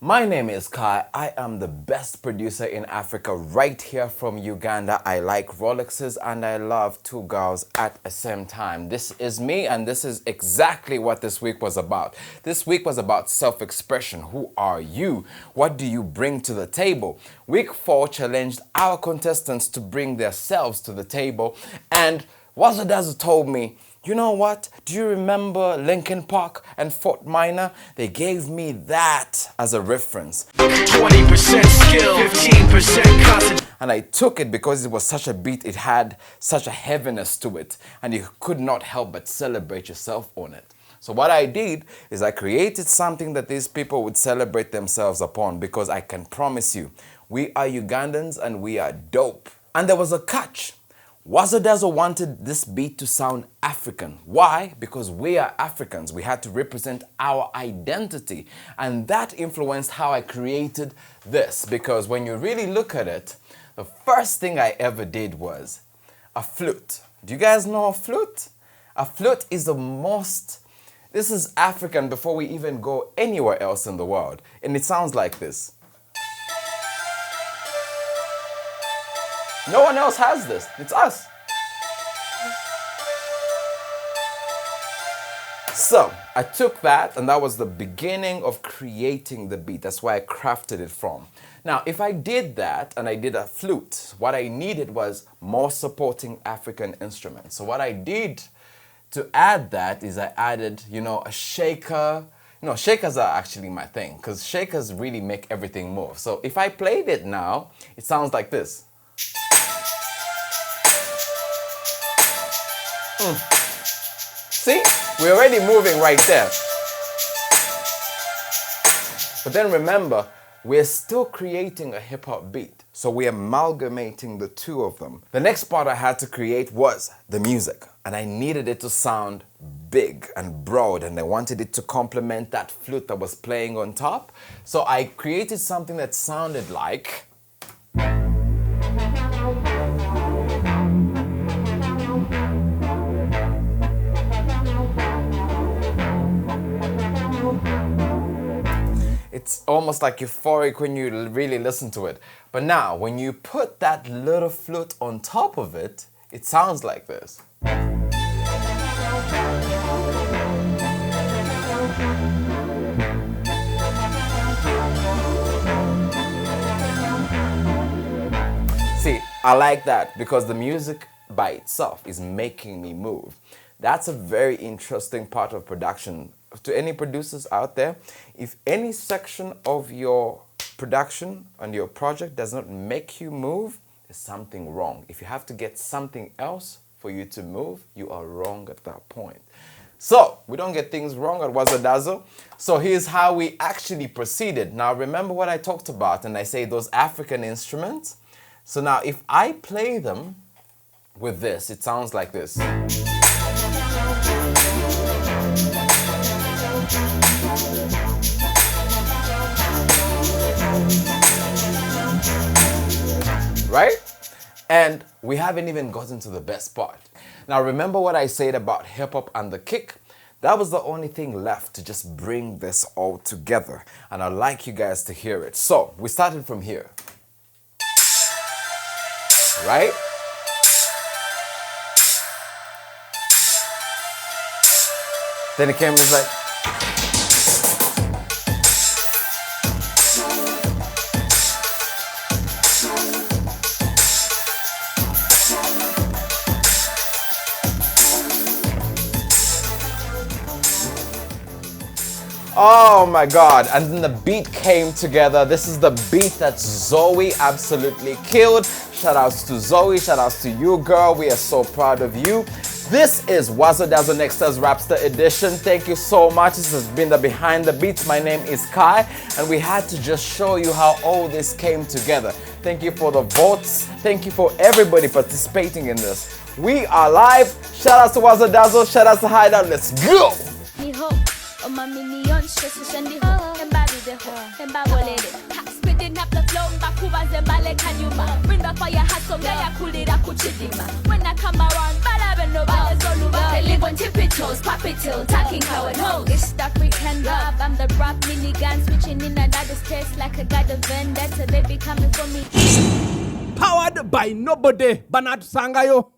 My name is Khai. I am the best producer in Africa right here from Uganda. I like Rolexes and I love two girls at the same time. This is me and this is exactly what this week was about. This week was about self-expression. Who are you? What do you bring to the table? Week 4 challenged our contestants to bring themselves to the table, and Wazo Dazo told me, you know what? Do you remember Linkin Park and Fort Minor? They gave me that as a reference. 20% skill, 15% concentration. And I took it because it was such a beat, it had such a heaviness to it, and you could not help but celebrate yourself on it. So what I did is I created something that these people would celebrate themselves upon, because I can promise you, we are Ugandans and we are dope. And there was a catch. Wazo Dazo wanted this beat to sound African. Why? Because we are Africans. We had to represent our identity. And that influenced how I created this. Because when you really look at it, the first thing I ever did was a flute. Do you guys know a flute? A flute is the most... This is African before we even go anywhere else in the world. And it sounds like this. No one else has this. It's us. So I took that, and that was the beginning of creating the beat. That's where I crafted it from. Now, if I did that and I did a flute, what I needed was more supporting African instruments. So what I did to add that is I added, a shaker. Shakers are actually my thing, because shakers really make everything move. So if I played it now, it sounds like this. See? We're already moving right there. But then remember, we're still creating a hip-hop beat. So we're amalgamating the two of them. The next part I had to create was the music. And I needed it to sound big and broad, and I wanted it to complement that flute that was playing on top. So I created something that sounded like... It's almost like euphoric when you really listen to it. But now, when you put that little flute on top of it, it sounds like this. See, I like that because the music by itself is making me move. That's a very interesting part of production. To any producers out there, if any section of your production and your project does not make you move, there's something wrong. If you have to get something else for you to move, you are wrong at that point. So, we don't get things wrong at Wazo Dazo. So here's how we actually proceeded. Now remember what I talked about, and I say those African instruments. So now if I play them with this, it sounds like this. Right? And we haven't even gotten to the best part. Now remember what I said about hip-hop and the kick? That was the only thing left to just bring this all together. And I'd like you guys to hear it. So we started from here. Right? Then it came, it's like... Oh my God, and then the beat came together. This is the beat that Zoe absolutely killed. Shout outs to Zoe, shout outs to you, girl. We are so proud of you. This is Wazo Dazo Nexta's Rapster edition. Thank you so much. This has been the Behind the Beats. My name is Khai, and we had to just show you how all this came together. Thank you for the votes. Thank you for everybody participating in this. We are live. Shout outs to Wazo Dazo, shout outs to Hideout. Let's go! Oh, my minion, stress, send the ho, and body the ho, and up the flow, bakuba zembale kanyuma. Bring the fire hot so ngaya kulira kuchidima. When I come around, balabe no bale zoluba. They live on tippy toes, pop it till, talking how it holds. It's the African rap, I'm the rap minigun. Switching in another states like a god of vendetta. They be coming for me. Powered by nobody, Bernard Sangayo.